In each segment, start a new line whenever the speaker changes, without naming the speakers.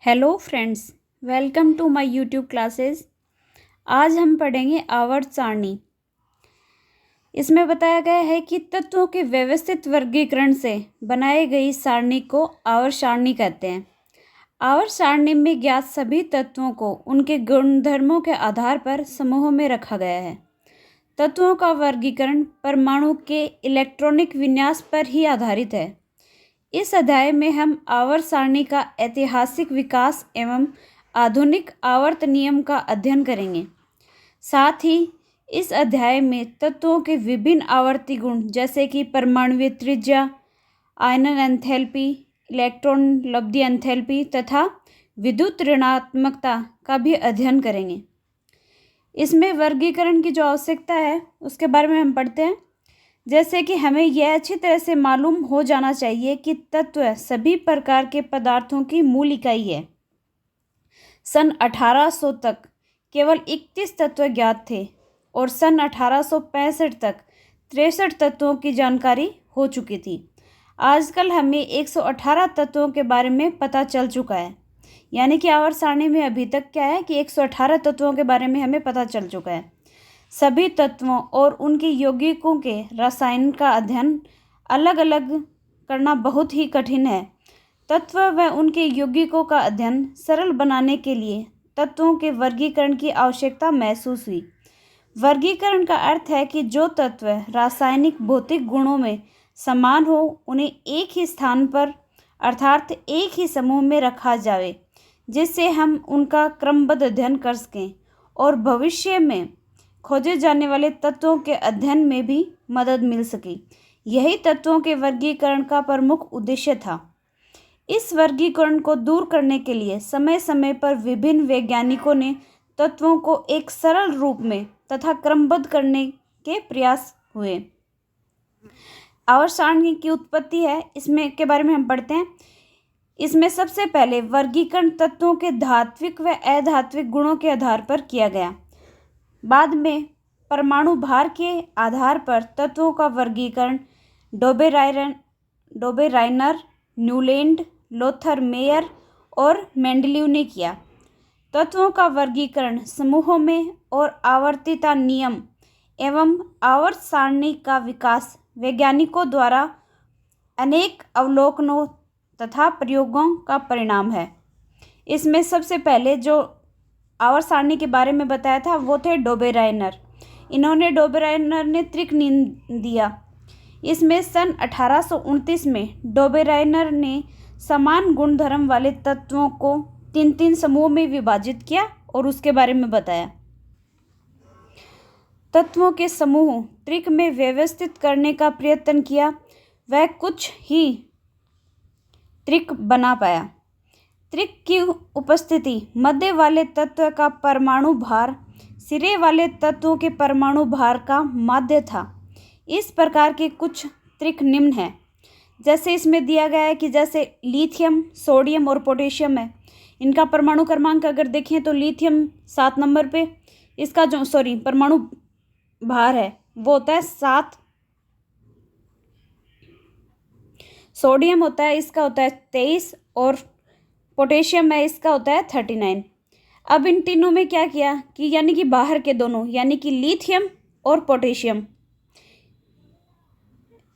Hello friends, welcome to my YouTube classes. आज हम पढ़ेंगे आवर्त सारणी। इसमें बताया गया है कि तत्वों के व्यवस्थित वर्गीकरण से बनाई गई सारणी को आवर्त सारणी कहते हैं। आवर्त सारणी में ज्ञात सभी तत्वों को उनके गुणधर्मों के आधार पर समूहों में रखा गया है। तत्वों का वर्गीकरण परमाणु के इलेक्ट्रॉनिक विन्यास पर ही आधारित है। इस अध्याय में हम आवर्त सारणी का ऐतिहासिक विकास एवं आधुनिक आवर्त नियम का अध्ययन करेंगे। साथ ही इस अध्याय में तत्वों के विभिन्न आवर्ती गुण जैसे कि परमाणुीय त्रिज्या, आयनन एंथैल्पी, इलेक्ट्रॉन लब्धि एंथैल्पी तथा विद्युत ऋणात्मकता का भी अध्ययन करेंगे। इसमें वर्गीकरण की जो आवश्यकता है उसके बारे में हम पढ़ते हैं। जैसे कि हमें यह अच्छी तरह से मालूम हो जाना चाहिए कि तत्व सभी प्रकार के पदार्थों की मूल इकाई है। सन 1800 तक केवल 31 तत्व ज्ञात थे और सन 1865 तक 63 तत्वों की जानकारी हो चुकी थी। आजकल हमें 118 तत्वों के बारे में पता चल चुका है। यानी कि आवर्त सारणी में अभी तक क्या है कि 118 तत्वों के बारे में हमें पता चल चुका है। सभी तत्वों और उनके यौगिकों के रसायन का अध्ययन अलग अलग करना बहुत ही कठिन है। तत्व व उनके यौगिकों का अध्ययन सरल बनाने के लिए तत्वों के वर्गीकरण की आवश्यकता महसूस हुई। वर्गीकरण का अर्थ है कि जो तत्व रासायनिक भौतिक गुणों में समान हो उन्हें एक ही स्थान पर अर्थात एक ही समूह में रखा जाए, जिससे हम उनका क्रमबद्ध अध्ययन कर सकें और भविष्य में खोजे जाने वाले तत्वों के अध्ययन में भी मदद मिल सके। यही तत्वों के वर्गीकरण का प्रमुख उद्देश्य था। इस वर्गीकरण को दूर करने के लिए समय समय पर विभिन्न वैज्ञानिकों ने तत्वों को एक सरल रूप में तथा क्रमबद्ध करने के प्रयास हुए। आवर्त सारणी की उत्पत्ति है, इसमें के बारे में हम पढ़ते हैं। इसमें सबसे पहले वर्गीकरण तत्वों के धात्विक व अधात्विक गुणों के आधार पर किया गया। बाद में परमाणु भार के आधार पर तत्वों का वर्गीकरण डोबेराइनर, न्यूलैंड, लोथर मेयर और मेंडलीव ने किया। तत्वों का वर्गीकरण समूहों में और आवर्तीता नियम एवं आवर्त सारणी का विकास वैज्ञानिकों द्वारा अनेक अवलोकनों तथा प्रयोगों का परिणाम है। इसमें सबसे पहले जो आवर्त सारणी के बारे में बताया था वो थे डोबेराइनर। डोबेराइनर ने त्रिक नियम दिया। इसमें सन 1829 में डोबेराइनर ने समान गुणधर्म वाले तत्वों को 3-3 समूह में विभाजित किया और उसके बारे में बताया। तत्वों के समूह त्रिक में व्यवस्थित करने का प्रयत्न किया। वह कुछ ही त्रिक बना पाया। त्रिक की उपस्थिति मध्य वाले तत्व का परमाणु भार सिरे वाले तत्वों के परमाणु भार का माध्य था। इस प्रकार के कुछ त्रिक निम्न हैं। जैसे इसमें दिया गया है कि जैसे लिथियम, सोडियम और पोटेशियम है। इनका परमाणु क्रमांक अगर देखें तो लिथियम 7 नंबर पे, इसका जो परमाणु भार है वो होता है 7। सोडियम होता है, इसका होता है 23 और पोटेशियम है, इसका होता है 39। अब इन तीनों में क्या किया कि यानी कि बाहर के दोनों यानी कि लिथियम और पोटेशियम,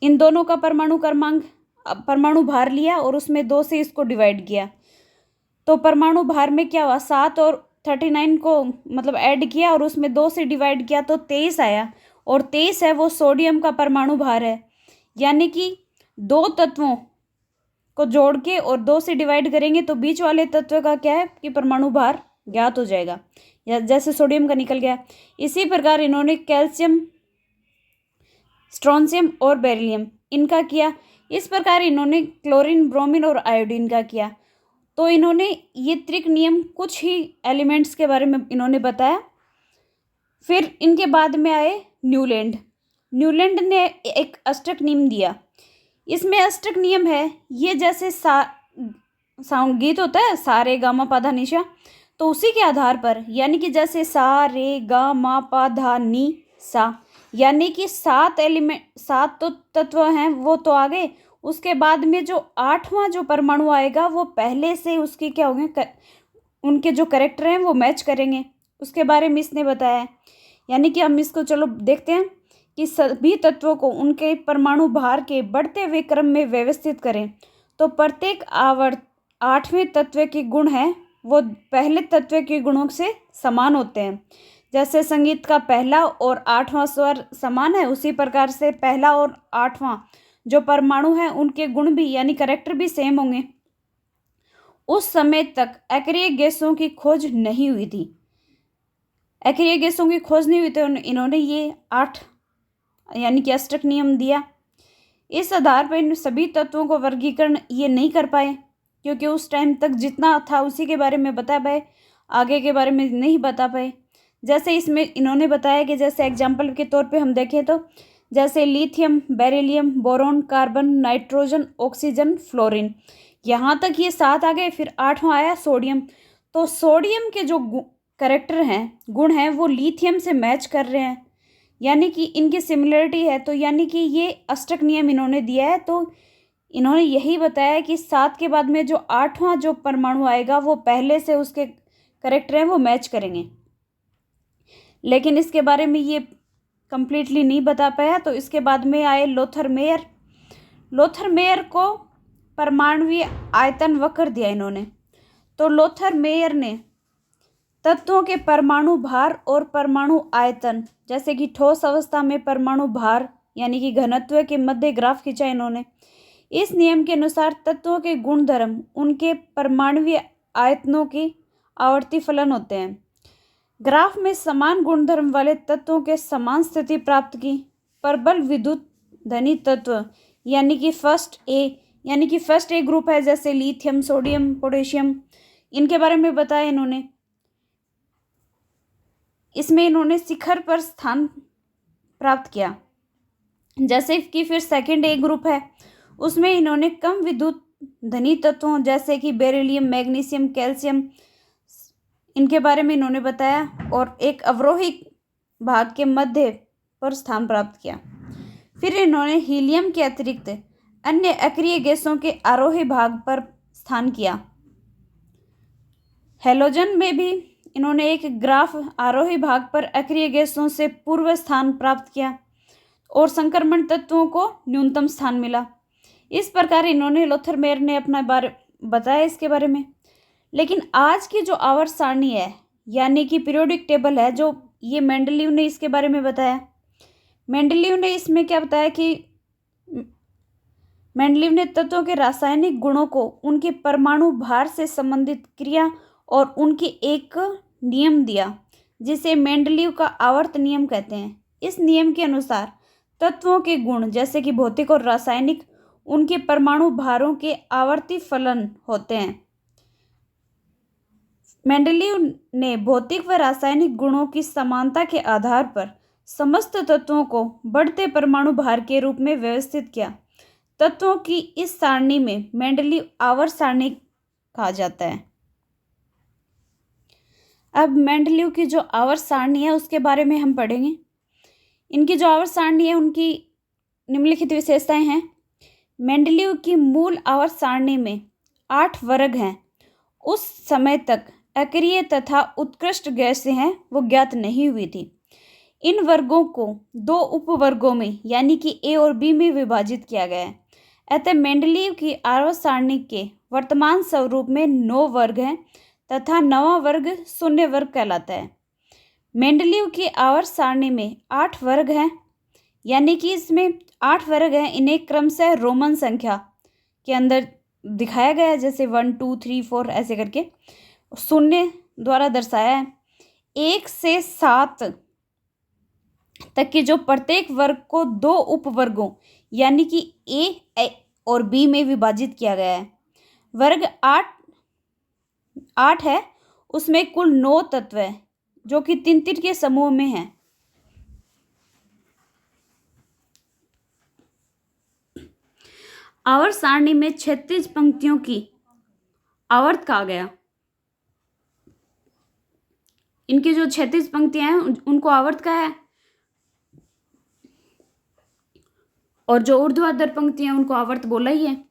इन दोनों का परमाणु भार लिया और उसमें 2 से इसको डिवाइड किया। तो परमाणु भार में क्या हुआ, 7 और 39 को मतलब ऐड किया और उसमें 2 से डिवाइड किया तो 23 आया। और 23 है वो सोडियम का परमाणु भार है। यानी कि 2 तत्वों को जोड़ के और 2 से डिवाइड करेंगे तो बीच वाले तत्व का क्या है कि परमाणु भार ज्ञात हो जाएगा, या जैसे सोडियम का निकल गया। इसी प्रकार इन्होंने कैल्शियम, स्ट्रोंशियम और बेरिलियम इनका किया। इस प्रकार इन्होंने क्लोरीन, ब्रोमीन और आयोडीन का किया। तो इन्होंने ये त्रिक नियम कुछ ही एलिमेंट्स के बारे में इन्होंने बताया। फिर इनके बाद में आए न्यूलैंड ने एक अष्टक नियम दिया। इसमें अष्टक नियम है ये जैसे साउंड गीत होता है सा रे गा मा पा धा नि सा, तो उसी के आधार पर यानी कि जैसे सा रे गा मा पा धा नि सा, यानी कि 7 तो तत्व हैं वो तो आ गए, उसके बाद में जो 8वां जो परमाणु आएगा वो पहले से उसके क्या होंगे, उनके जो कैरेक्टर हैं वो मैच करेंगे। उसके बारे में इसने बताया है। यानी कि हम इसको चलो देखते हैं कि सभी तत्वों को उनके परमाणु भार के बढ़ते हुए क्रम में व्यवस्थित करें तो प्रत्येक आवर्त 8वें तत्व के गुण हैं वो पहले तत्व के गुणों से समान होते हैं। जैसे संगीत का पहला और 8वां स्वर समान है, उसी प्रकार से पहला और 8वां जो परमाणु हैं उनके गुण भी यानी कैरेक्टर भी सेम होंगे। उस समय तक अक्रिय गैसों की खोज नहीं हुई थी। अक्रिय गैसों की खोज नहीं हुई तो इन्होंने ये 8 यानी कि अष्टक नियम दिया। इस आधार पर इन सभी तत्वों को वर्गीकरण ये नहीं कर पाए क्योंकि उस टाइम तक जितना था उसी के बारे में बता पाए, आगे के बारे में नहीं बता पाए। जैसे इसमें इन्होंने बताया कि जैसे एग्जाम्पल के तौर पे हम देखें तो जैसे lithium, beryllium, boron, carbon, nitrogen, oxygen, fluorine, यहाँ तक ये 7 आ गए। फिर 8वां आया सोडियम। तो सोडियम के जो कैरेक्टर हैं, गुण हैं, वो लिथियम से मैच कर रहे हैं, यानी कि इनकी सिमिलरिटी है। तो यानी कि ये अष्टक नियम इन्होंने दिया है। तो इन्होंने यही बताया कि 7 के बाद में जो 8वां जो परमाणु आएगा वो पहले से उसके कैरेक्टर हैं वो मैच करेंगे। लेकिन इसके बारे में ये कंप्लीटली नहीं बता पाया। तो इसके बाद में आए लोथर मेयर। लोथर मेयर को परमाणुवीय आयतन वक्र दिया इन्होंने। तो लोथर मेयर ने तत्वों के परमाणु भार और परमाणु आयतन, जैसे कि ठोस अवस्था में परमाणु भार यानी कि घनत्व के मध्य ग्राफ खींचा इन्होंने। इस नियम के अनुसार तत्वों के गुणधर्म उनके परमाणुवीय आयतनों की आवर्ती फलन होते हैं। ग्राफ में समान गुणधर्म वाले तत्वों के समान स्थिति प्राप्त की। प्रबल विद्युत धनी तत्व यानी कि फर्स्ट ए ग्रुप है, जैसे लिथियम, सोडियम, पोटेशियम, इनके बारे में बताया इन्होंने। इसमें इन्होंने शिखर पर स्थान प्राप्त किया। जैसे कि फिर सेकंड ए ग्रुप है, उसमें इन्होंने कम विद्युत धनी तत्वों जैसे कि बेरिलियम, मैग्नीशियम, कैल्शियम, इनके बारे में इन्होंने बताया और एक अवरोही भाग के मध्य पर स्थान प्राप्त किया। फिर इन्होंने हीलियम के अतिरिक्त अन्य अक्रिय गैसों के आरोही भाग पर स्थान किया। हैलोजन में भी इन्होंने एक ग्राफ आरोही भाग पर अक्रिय गैसों से पूर्व स्थान प्राप्त किया और संक्रमण तत्वों को न्यूनतम स्थान मिला। इस प्रकार इन्होंने लोथर मेयर ने अपना बारे बताया इसके बारे में। लेकिन आज की जो आवर्त सारणी है यानी कि पीरियोडिक टेबल है, जो ये मेंडलीव ने इसके बारे में बताया। मेंडलीव ने इसमें क्या बताया कि मेंडलीव ने तत्वों के रासायनिक गुणों को उनके परमाणु भार से संबंधित क्रिया और उनकी एक नियम दिया जिसे मेंडलीव का आवर्त नियम कहते हैं। इस नियम के अनुसार तत्वों के गुण जैसे कि भौतिक और रासायनिक उनके परमाणु भारों के आवर्ती फलन होते हैं। मेंडलीव ने भौतिक व रासायनिक गुणों की समानता के आधार पर समस्त तत्वों को बढ़ते परमाणु भार के रूप में व्यवस्थित किया। तत्वों की इस सारणी में मेंडलीव आवर्त सारणी कहा जाता है। अब मेंडलीव की जो आवर्त सारणी है उसके बारे में हम पढ़ेंगे। इनकी जो आवर्त सारणी है उनकी निम्नलिखित विशेषताएं हैं। मेंडलीव की मूल आवर्त सारणी में 8 वर्ग हैं। उस समय तक अक्रिय तथा उत्कृष्ट गैसें हैं वो ज्ञात नहीं हुई थी। इन वर्गों को 2 उपवर्गों में यानी कि ए और बी में विभाजित किया गया है। अतः मेंडलीव की आवर्त सारणी के वर्तमान स्वरूप में 9 वर्ग हैं तथा 9वां वर्ग शून्य वर्ग कहलाता है। मेंडलीव की आवर्त सारणी में 8 वर्ग हैं, यानी कि इसमें 8 वर्ग हैं। इन्हें क्रमशः रोमन संख्या के अंदर दिखाया गया है, जैसे 1 2 3 4 ऐसे करके शून्य द्वारा दर्शाया है। 1 से 7 तक के जो प्रत्येक वर्ग को 2 उपवर्गों यानी कि ए और बी में विभाजित किया गया है। वर्ग 8 है, उसमें कुल 9 तत्व है जो कि 3 के समूह में हैं। आवर्त सारणी में 36 पंक्तियों की आवर्त कहा गया। इनकी जो 36 पंक्तियां हैं उनको आवर्त कहा है। और जो ऊर्ध्वाधर पंक्ति हैं उनको आवर्त बोला ही है।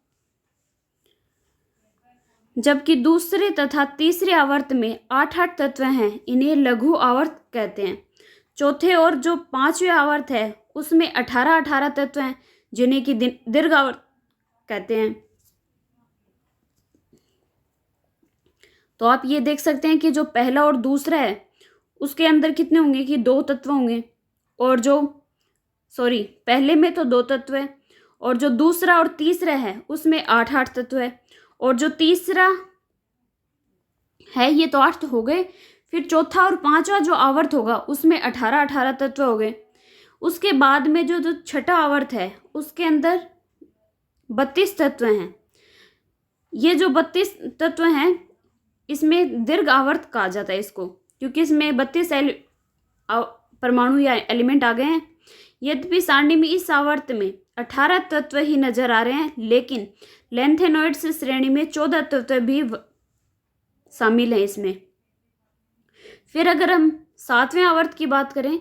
जबकि दूसरे तथा तीसरे आवर्त में 8-8 तत्व हैं, इन्हें लघु आवर्त कहते हैं। चौथे और जो पांचवें आवर्त है उसमें 18-18 तत्व हैं, जिन्हें कि दीर्घ आवर्त कहते हैं। तो आप ये देख सकते हैं कि जो पहला और दूसरा है उसके अंदर कितने होंगे कि 2 तत्व होंगे, और जो पहले में तो 2 तत्व है, और जो दूसरा और तीसरा है उसमें 8-8 तत्व है, और जो तीसरा है ये तो 8 हो गए। फिर चौथा और पांचवा जो आवर्त होगा उसमें 18-18 तत्व हो गए। उसके बाद में जो छठा आवर्त है उसके अंदर 32 तत्व हैं। ये जो 32 तत्व हैं इसमें दीर्घ आवर्त कहा जाता है इसको, क्योंकि इसमें 32 परमाणु या एलिमेंट आ गए हैं। यद्यपि सारणी में इस आवर्त में 18 तत्व ही नजर आ रहे हैं, लेकिन लेंथेनॉइड्स श्रेणी में 14 तत्व भी शामिल हैं इसमें। फिर अगर हम 7वें आवर्त की बात करें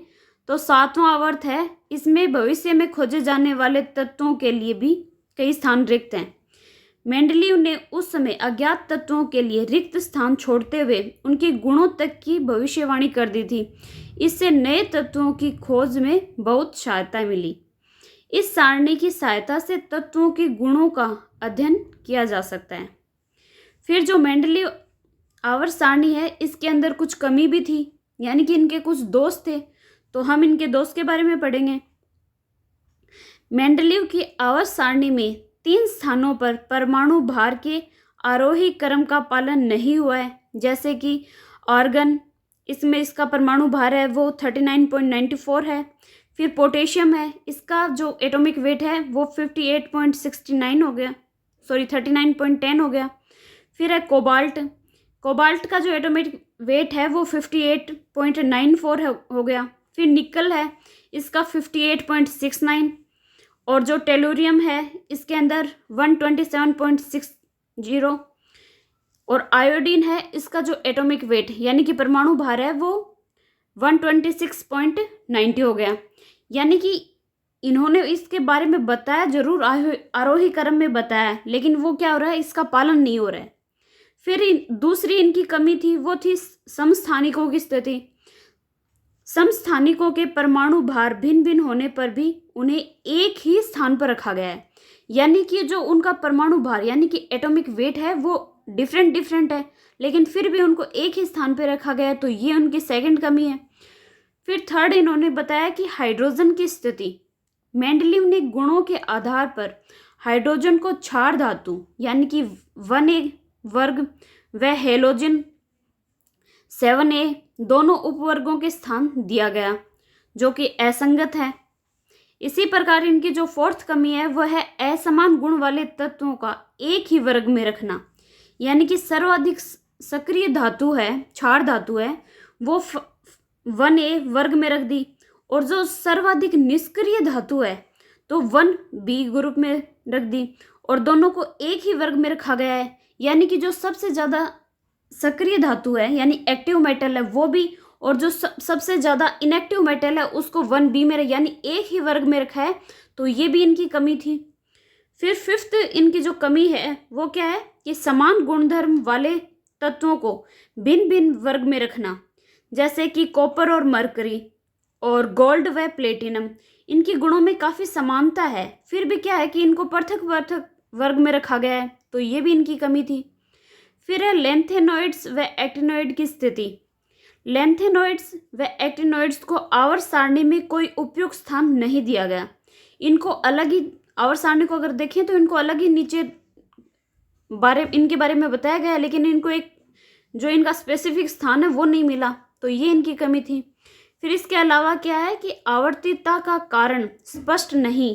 तो 7वां आवर्त है, इसमें भविष्य में खोजे जाने वाले तत्वों के लिए भी कई स्थान रिक्त हैं। मेंडलीव ने उस समय अज्ञात तत्वों के लिए रिक्त स्थान छोड़ते हुए उनके गुणों तक की भविष्यवाणी कर दी थी। इससे नए तत्वों की खोज में बहुत सहायता मिली। इस सारणी की सहायता से तत्वों के गुणों का अध्ययन किया जा सकता है। फिर जो मेंडलीव आवर्त सारणी है इसके अंदर कुछ कमी भी थी, यानी कि इनके कुछ दोष थे, तो हम इनके दोष के बारे में पढ़ेंगे। मेंडलीव की आवर्त सारणी में 3 स्थानों पर परमाणु भार के आरोही क्रम का पालन नहीं हुआ है, जैसे कि आर्गन, इसमें इसका परमाणु भार है वो 39.94 है। फिर पोटेशियम है, इसका जो एटॉमिक वेट है वो 58.69 हो गया, 39.10 हो गया। फिर है कोबाल्ट का जो एटॉमिक वेट है वो 58.94 हो गया। फिर निकल है, इसका 58.69, और जो टेलुरियम है इसके अंदर 127.60, और आयोडीन है, इसका जो एटॉमिक वेट यानी कि परमाणु भार है वो 126.90 हो गया। यानी कि इन्होंने इसके बारे में बताया जरूर, आरोही क्रम में बताया, लेकिन वो क्या हो रहा है, इसका पालन नहीं हो रहा है। फिर दूसरी इनकी कमी थी वो थी समस्थानिकों की स्थिति। समस्थानिकों के परमाणु भार भिन्न भिन्न होने पर भी उन्हें एक ही स्थान पर रखा गया है, यानी कि जो उनका परमाणु भार यानी कि एटॉमिक वेट है वो डिफरेंट है, लेकिन फिर भी उनको एक ही स्थान पर रखा गया है, तो ये उनकी सेकंड कमी है। फिर थर्ड इन्होंने बताया कि हाइड्रोजन की स्थिति। मेंडलीव ने गुणों के आधार पर हाइड्रोजन को क्षार धातु यानी कि 1A वर्ग व हेलोजन 7A दोनों उपवर्गों के स्थान दिया गया, जो कि असंगत है। इसी प्रकार इनकी जो फोर्थ कमी है वह है असमान गुण वाले तत्वों का एक ही वर्ग में रखना, यानी कि सर्वाधिक सक्रिय धातु है, क्षार धातु है, वो 1A वर्ग में रख दी, और जो सर्वाधिक निष्क्रिय धातु है तो 1B ग्रुप में रख दी, और दोनों को एक ही वर्ग में रखा गया है। यानी कि जो सबसे ज़्यादा सक्रिय धातु है यानी एक्टिव मेटल है वो भी, और जो सबसे ज़्यादा इनएक्टिव मेटल है उसको 1B में यानी एक ही वर्ग में रखा है, तो ये भी इनकी कमी थी। फिर फिफ्थ इनकी जो कमी है वो क्या है कि समान गुणधर्म वाले तत्वों को भिन्न भिन्न वर्ग में रखना, जैसे कि कॉपर और मरकरी और गोल्ड व प्लेटिनम, इनकी गुणों में काफ़ी समानता है, फिर भी क्या है कि इनको पृथक पृथक वर्ग में रखा गया है, तो ये भी इनकी कमी थी। फिर है लेंथेनॉइड्स व एक्टिनॉइड की स्थिति। लेंथेनॉइड्स व एक्टिनॉइड्स को आवर्त सारणी में कोई उपयुक्त स्थान नहीं दिया गया। इनको अलग ही आवर्त सारणी को अगर देखें तो इनको अलग ही नीचे इनके बारे में बताया गया, लेकिन इनको एक जो इनका स्पेसिफिक स्थान है वो नहीं मिला, तो ये इनकी कमी थी। फिर इसके अलावा क्या है कि आवर्तिता का कारण स्पष्ट नहीं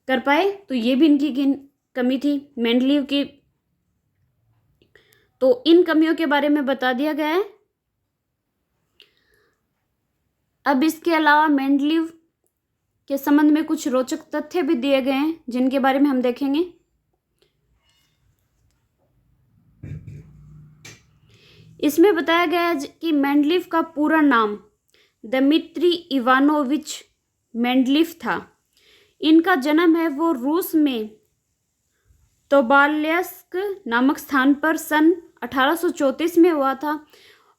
कर पाए, तो ये भी इनकी कमी थी मेंडलीव की। तो इन कमियों के बारे में बता दिया गया है। अब इसके अलावा मेंडलीव के संबंध में कुछ रोचक तथ्य भी दिए गए हैं जिनके बारे में हम देखेंगे। इसमें बताया गया है कि मेंडलीव का पूरा नाम दमित्री इवानोविच मेंडलीव था। इनका जन्म है वो रूस में तोबालियस्क नामक स्थान पर सन 1834 में हुआ था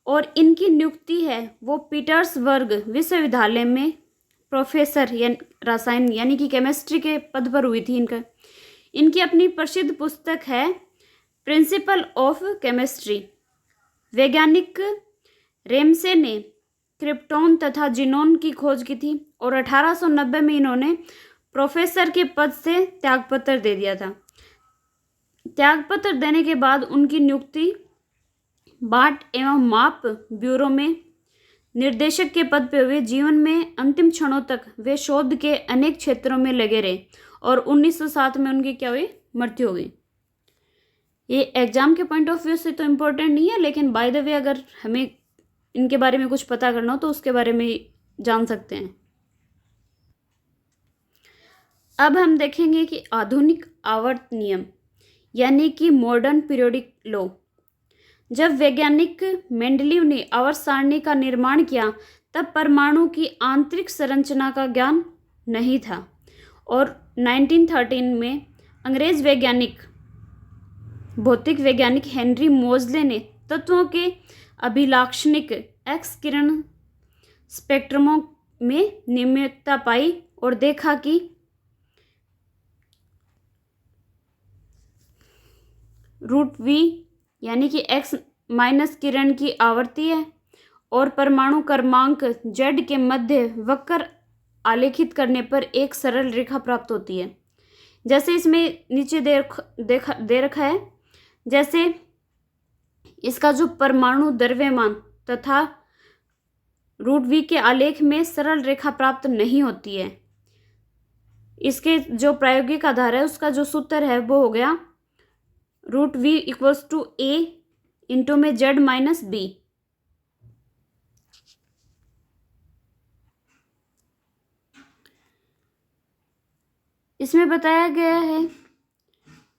और इनकी नियुक्ति है वो पीटर्सबर्ग विश्वविद्यालय में प्रोफेसर रसायन यानी कि केमिस्ट्री के पद पर हुई थी। इनकी अपनी प्रसिद्ध पुस्तक है प्रिंसिपल ऑफ केमिस्ट्री। वैज्ञानिक रेमसे ने क्रिप्टॉन तथा जीनोन की खोज की थी और 1890 में इन्होंने प्रोफेसर के पद से त्यागपत्र दे दिया था। त्यागपत्र देने के बाद उनकी नियुक्ति बाट एवं माप ब्यूरो में निर्देशक के पद पर हुए। जीवन में अंतिम क्षणों तक वे शोध के अनेक क्षेत्रों में लगे रहे और 1907 में उनकी क्या हुई, मृत्यु हो गई। ये एग्जाम के पॉइंट ऑफ व्यू से तो इम्पोर्टेंट नहीं है, लेकिन बाय द वे अगर हमें इनके बारे में कुछ पता करना हो तो उसके बारे में जान सकते हैं। अब हम देखेंगे कि आधुनिक आवर्त नियम यानी कि मॉडर्न पीरियोडिक लॉ। जब वैज्ञानिक मेंडलीव ने आवर्त सारणी का निर्माण किया तब परमाणु की आंतरिक संरचना का ज्ञान नहीं था और 1913 में अंग्रेज भौतिक वैज्ञानिक हेनरी मोजले ने तत्वों के अभिलाक्षणिक एक्स किरण स्पेक्ट्रमों में नियमितता पाई और देखा कि √V यानी कि x माइनस किरण की आवृत्ति है और परमाणु क्रमांक Z के मध्य वक्र आलेखित करने पर एक सरल रेखा प्राप्त होती है। जैसे इसमें नीचे दे रखा है, जैसे इसका जो परमाणु द्रव्यमान तथा √V के आलेख में सरल रेखा प्राप्त नहीं होती है। इसके जो प्रायोगिक आधार है उसका जो सूत्र है वो हो गया √V = A इंटू में Z - B। इसमें बताया गया है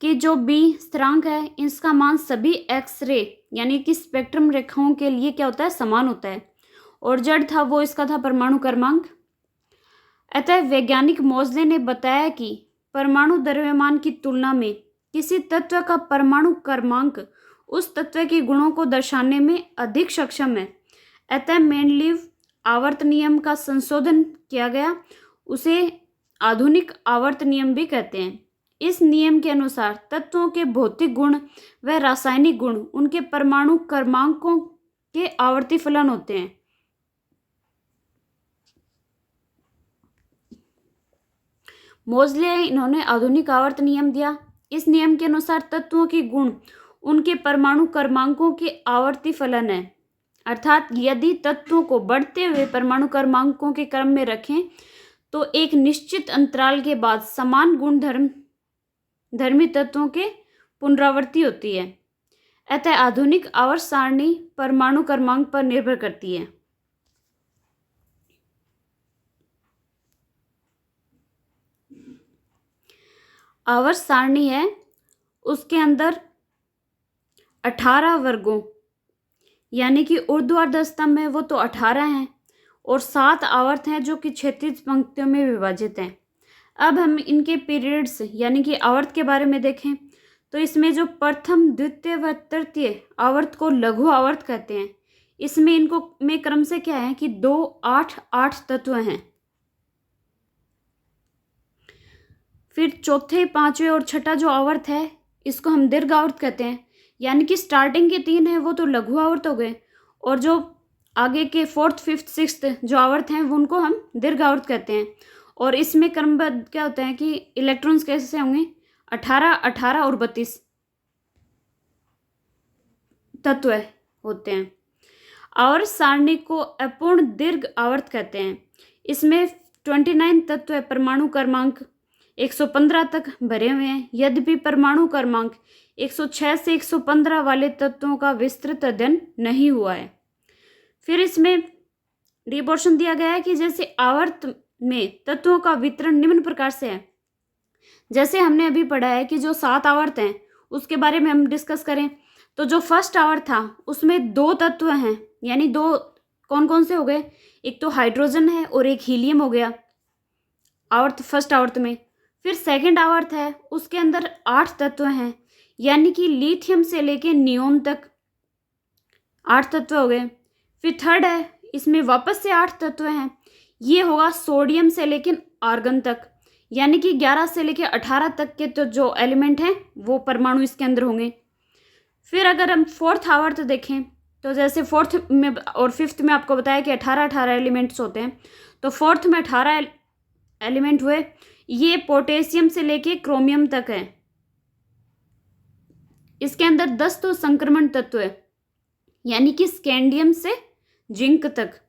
कि जो B स्थिरांक है इसका मान सभी एक्सरे यानी कि स्पेक्ट्रम रेखाओं के लिए क्या होता है, समान होता है और Z था वो इसका था परमाणु क्रमांक। अतः वैज्ञानिक मोजले ने बताया कि परमाणु द्रव्यमान की तुलना में किसी तत्व का परमाणु क्रमांक उस तत्व के गुणों को दर्शाने में अधिक सक्षम है। अतः मेंडलीव आवर्त नियम का संशोधन किया गया, उसे आधुनिक आवर्त नियम भी कहते हैं। इस नियम के अनुसार तत्वों के भौतिक गुण व रासायनिक गुण उनके परमाणु क्रमांकों के आवर्ती फलन होते हैं। मोजले इन्होंने आधुनिक आवर्त नियम दिया। इस नियम के अनुसार तत्वों के गुण उनके परमाणु क्रमांकों के आवर्ती फलन है, अर्थात यदि तत्वों को बढ़ते हुए परमाणु क्रमांकों के क्रम में रखें तो एक निश्चित अंतराल के बाद समान गुणधर्मी तत्वों के पुनरावृत्ति होती है। अतः आधुनिक आवर्त सारणी परमाणु क्रमांक पर निर्भर करती है। आवर्त सारणी है उसके अंदर 18 वर्गों यानी कि ऊर्ध्वाधर स्तंभ है वो तो 18 हैं और 7 आवर्त हैं जो कि क्षैतिज पंक्तियों में विभाजित हैं। अब हम इनके पीरियड्स यानी कि आवर्त के बारे में देखें तो इसमें जो प्रथम, द्वितीय व तृतीय आवर्त को लघु आवर्त कहते हैं। इसमें इनको में क्रम से क्या है कि 2, 8, 8 तत्व हैं। फिर चौथे, पांचवें और छठा जो आवर्त है इसको हम दीर्घ आवर्त कहते हैं, यानी कि स्टार्टिंग के 3 हैं वो तो लघु आवर्त हो गए और जो आगे के 4th, 5th, 6th जो आवर्त हैं वो उनको हम दीर्घ आवर्त कहते हैं। और इसमें क्रमबद्ध क्या होता है कि इलेक्ट्रॉन्स कैसे होंगे, 18, 18 और 32 तत्व होते हैं। आवर्त सारणी को अपूर्ण दीर्घ आवर्त कहते हैं। इसमें 29 तत्व परमाणु क्रमांक 115 तक भरे हुए हैं। यद्यपि परमाणु क्रमांक 106 से 115 वाले तत्वों का विस्तृत अध्ययन नहीं हुआ है। फिर इसमें डी पोर्शन दिया गया है कि जैसे आवर्त में तत्वों का वितरण निम्न प्रकार से है। जैसे हमने अभी पढ़ा है कि जो 7 आवर्त हैं उसके बारे में हम डिस्कस करें तो जो फर्स्ट आवर्त था उसमें 2 तत्व हैं, यानी 2 कौन कौन से हो गए, एक तो हाइड्रोजन है और एक हीलियम हो गया। आवर्त, फर्स्ट आवर्त में। फिर सेकंड आवर्त है, उसके अंदर 8 तत्व हैं, यानी कि लिथियम से लेके नियोन तक 8 तत्व हो गए। फिर थर्ड है, इसमें वापस से 8 तत्व हैं, ये होगा सोडियम से लेकिन आर्गन तक, यानी कि 11 से लेके 18 तक के तो जो एलिमेंट हैं वो परमाणु इसके अंदर होंगे। फिर अगर हम फोर्थ आवर्त देखें तो जैसे फोर्थ में और फिफ्थ में आपको बताया कि 18 एलिमेंट्स होते हैं, तो फोर्थ में 18 एलिमेंट हुए, ये पोटेशियम से लेके क्रोमियम तक है। इसके अंदर 10 तो संक्रमण तत्व है, यानी कि स्कैंडियम से जिंक तक।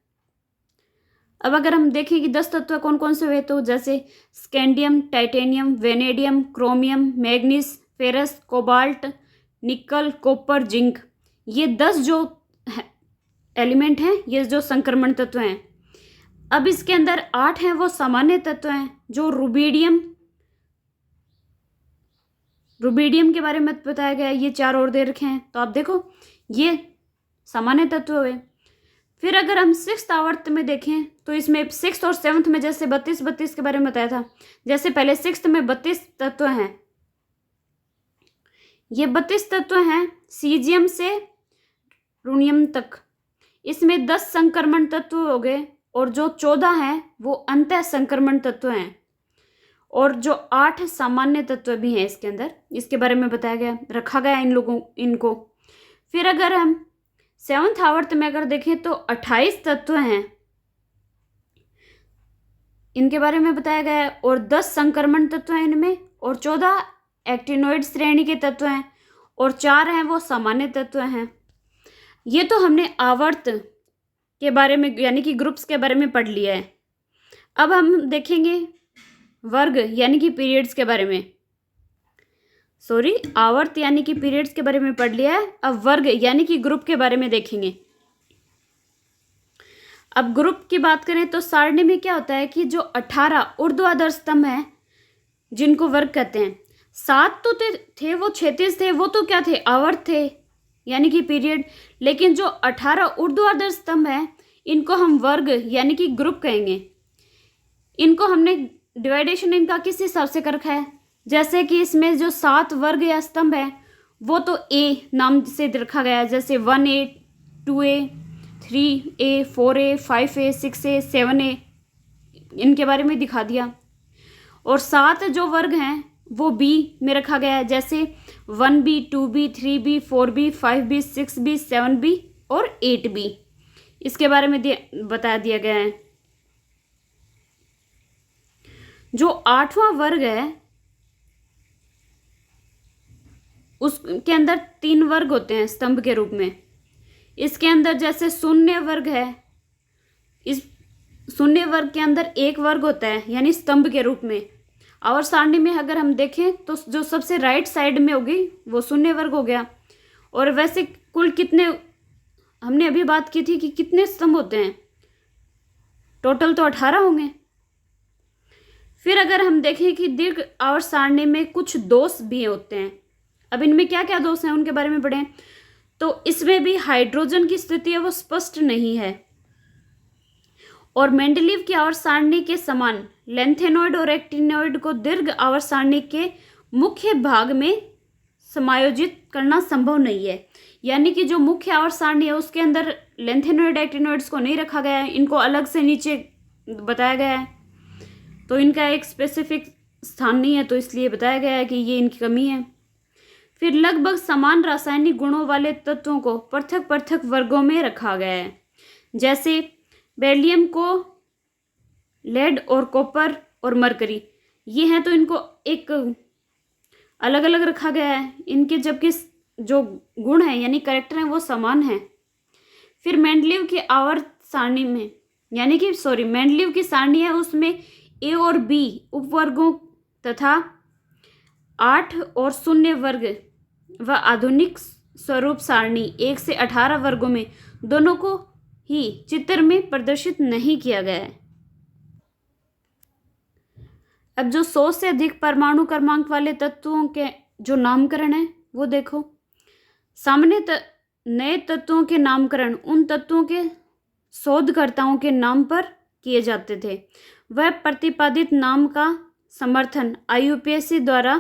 अब अगर हम देखें कि 10 तत्व कौन कौन से हुए, तो जैसे scandium, titanium, vanadium, chromium, manganese, ferrous, cobalt, निकल, कॉपर, जिंक, ये 10 जो एलिमेंट हैं, ये जो संक्रमण तत्व हैं। अब इसके अंदर 8 हैं वो सामान्य तत्व हैं, जो रुबीडियम के बारे में बताया गया है, ये 4 और दे रखे हैं, तो आप देखो ये सामान्य तत्व हुए। फिर अगर हम सिक्स्थ आवर्त में देखें तो इसमें सिक्स्थ और सेवन्थ में जैसे 32 के बारे में बताया था, जैसे पहले सिक्स्थ में 32 तत्व हैं, ये 32 तत्व हैं सीजियम से ऋणियम तक। इसमें 10 संक्रमण तत्व हो गए, और जो 14 हैं वो अंतः संक्रमण तत्व हैं, और जो 8 सामान्य तत्व भी हैं इसके अंदर, इसके बारे में बताया गया, रखा गया इनको। फिर अगर हम सेवन्थ आवर्त में अगर देखें तो 28 तत्व हैं, इनके बारे में बताया गया है, और 10 संक्रमण तत्व हैं इनमें, और 14 एक्टिनोइड श्रेणी के तत्व हैं, और 4 हैं वो सामान्य तत्व हैं। ये तो हमने आवर्त के बारे में यानी कि ग्रुप्स के बारे में पढ़ लिया है। अब हम देखेंगे वर्ग यानी कि पीरियड्स के बारे में। आवर्त यानी कि पीरियड्स के बारे में पढ़ लिया है, अब वर्ग यानी कि ग्रुप के बारे में देखेंगे। अब ग्रुप की बात करें तो सारणी में क्या होता है कि जो 18 ऊर्ध्वाधर स्तंभ हैं जिनको वर्ग कहते हैं, 7 तो थे वो क्षैतिज थे, वो तो क्या थे, आवर्त थे यानी कि पीरियड, लेकिन जो 18 ऊर्ध्वाधर स्तंभ हैं इनको हम वर्ग यानी कि ग्रुप कहेंगे। इनको हमने डिवाइडेशन इनका किस हिसाब से कर रखा है, जैसे कि इसमें जो 7 वर्ग या स्तंभ है वो तो ए नाम से रखा गया है, जैसे 1A, 2A, 3A, 4A, 5A, 6A, 7A, इनके बारे में दिखा दिया। और 7 जो वर्ग हैं वो बी में रखा गया है, जैसे 1B, 2B, 3B, 4B, 5B, 6B, 7B और 8B, इसके बारे में बता दिया गया है। जो 8वां वर्ग है उसके अंदर 3 वर्ग होते हैं स्तंभ के रूप में। इसके अंदर जैसे शून्य वर्ग है, इस शून्य वर्ग के अंदर 1 वर्ग होता है यानी स्तंभ के रूप में। और सारणी में अगर हम देखें तो जो सबसे राइट साइड में होगी वो शून्य वर्ग हो गया। और वैसे कुल कितने, हमने अभी बात की थी कि कितने स्तंभ होते हैं, टोटल तो 18 होंगे। फिर अगर हम देखें कि दीर्घ आवर्त सारणी में कुछ दोष भी होते हैं, अब इनमें क्या क्या दोष हैं उनके बारे में पढ़ें। तो इसमें भी हाइड्रोजन की स्थिति है वो स्पष्ट नहीं है, और मेंडलीव की आवर्त सारणी के समान लेंथेनॉइड और एक्टिनॉइड को दीर्घ आवर्त सारणी के मुख्य भाग में समायोजित करना संभव नहीं है। यानी कि जो मुख्य आवर्त सारणी है उसके अंदर लेंथेनॉइड एक्टिनॉइड्स को नहीं रखा गया है, इनको अलग से नीचे बताया गया है, तो इनका एक स्पेसिफिक स्थान नहीं है, तो इसलिए बताया गया है कि ये इनकी कमी है। फिर लगभग समान रासायनिक गुणों वाले तत्वों को पृथक पृथक वर्गों में रखा गया है, जैसे बेरिलियम को लेड और कॉपर और मरकरी, ये हैं तो इनको एक अलग अलग रखा गया है, इनके जबकि जो गुण हैं यानी कैरेक्टर हैं वो समान हैं। फिर मेंडलीव की आवर्त सारणी में यानी कि मेंडलीव की सारणी है उसमें ए और बी उपवर्गों तथा 8 और 0 वर्ग व आधुनिक स्वरूप सारणी 1 से 18 वर्गों में दोनों को ही चित्र में प्रदर्शित नहीं किया गया है। अब जो 100 से अधिक परमाणु क्रमांक वाले तत्वों के जो नामकरण है वो देखो। सामान्य नए तत्वों के नामकरण उन तत्वों के शोधकर्ताओं के नाम पर किए जाते थे। वह प्रतिपादित नाम का समर्थन IUPAC द्वारा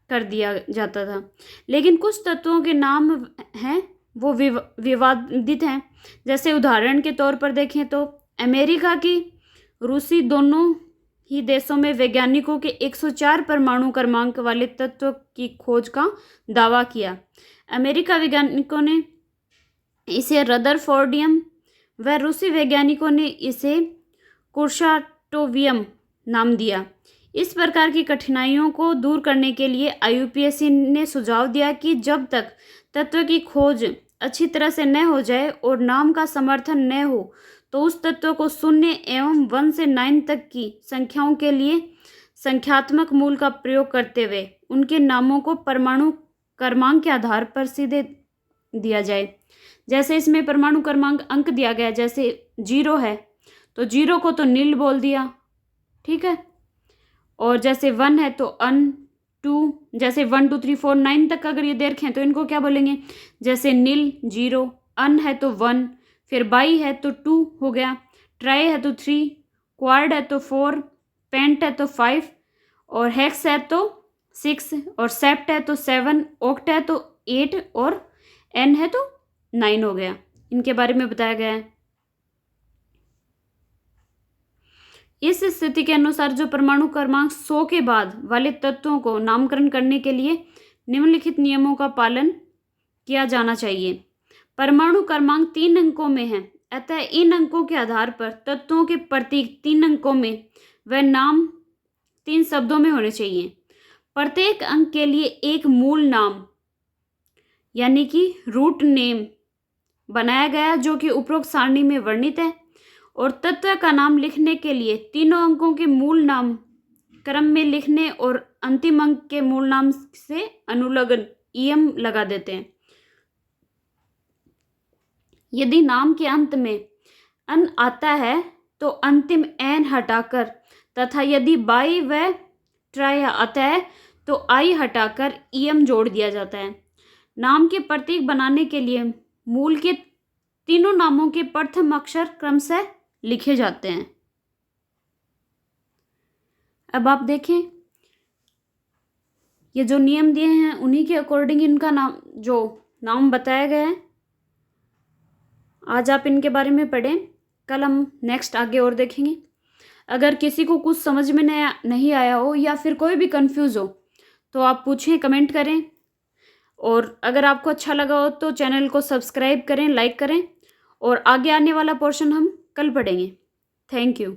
कर दिया जाता था। लेकिन कुछ तत्वों के नाम हैं वो विवादित हैं। जैसे उदाहरण के तौर पर देखें तो अमेरिका की रूसी दोनों ही देशों में वैज्ञानिकों के 104 परमाणु क्रमांक वाले तत्व की खोज का दावा किया। अमेरिका वैज्ञानिकों ने इसे रदरफोर्डियम व रूसी वैज्ञानिकों ने इसे कुर्शाटोवियम नाम दिया। इस प्रकार की कठिनाइयों को दूर करने के लिए IUPAC ने सुझाव दिया कि जब तक तत्व की खोज अच्छी तरह से न हो जाए और नाम का समर्थन न हो तो उस तत्व को 0 एवं 1 से 9 तक की संख्याओं के लिए संख्यात्मक मूल का प्रयोग करते हुए उनके नामों को परमाणु क्रमांक के आधार पर सीधे दिया जाए। जैसे इसमें परमाणु क्रमांक अंक दिया गया, जैसे 0 है तो 0 को तो नील बोल दिया, ठीक है। और जैसे 1 है तो अन, 2, जैसे 1 2 3 4 9 तक अगर ये दे रखे हैं तो इनको क्या बोलेंगे, जैसे नील 0, अन है तो 1, फिर बाई है तो 2 हो गया, ट्राई है तो 3, क्वाड है तो 4, पेंट है तो 5, और हेक्स है तो 6, और सेप्ट है तो 7, ऑक्ट है तो 8, और एन है तो 9 हो गया। इनके बारे में बताया गया है। इस स्थिति के अनुसार जो परमाणु क्रमांक 100 के बाद वाले तत्वों को नामकरण करने के लिए निम्नलिखित नियमों का पालन किया जाना चाहिए। परमाणु क्रमांक 3 अंकों में है, अतः इन अंकों के आधार पर तत्वों के प्रतीक 3 अंकों में व नाम 3 शब्दों में होने चाहिए। प्रत्येक अंक के लिए एक मूल नाम यानी कि रूट नेम बनाया गया जो कि उपरोक्त सारणी में वर्णित है, और तत्व का नाम लिखने के लिए तीनों अंकों के मूल नाम क्रम में लिखने और अंतिम अंक के मूल नाम से अनुलग्न EM लगा देते हैं। यदि नाम के अंत में अन आता है तो अंतिम एन हटाकर, तथा यदि बाई व ट्राई आता है तो आई हटाकर EM जोड़ दिया जाता है। नाम के प्रतीक बनाने के लिए मूल के तीनों नामों के प्रथम अक्षर क्रमशः लिखे जाते हैं। अब आप देखें, ये जो नियम दिए हैं उन्हीं के अकॉर्डिंग इनका नाम बताया गया है। आज आप इनके बारे में पढ़ें, कल हम नेक्स्ट आगे और देखेंगे। अगर किसी को कुछ समझ में नहीं आया हो या फिर कोई भी कंफ्यूज हो तो आप पूछें, कमेंट करें, और अगर आपको अच्छा लगा हो तो चैनल को सब्सक्राइब करें, लाइक करें, और आगे आने वाला पोर्शन हम कल पढ़ेंगे। Thank you.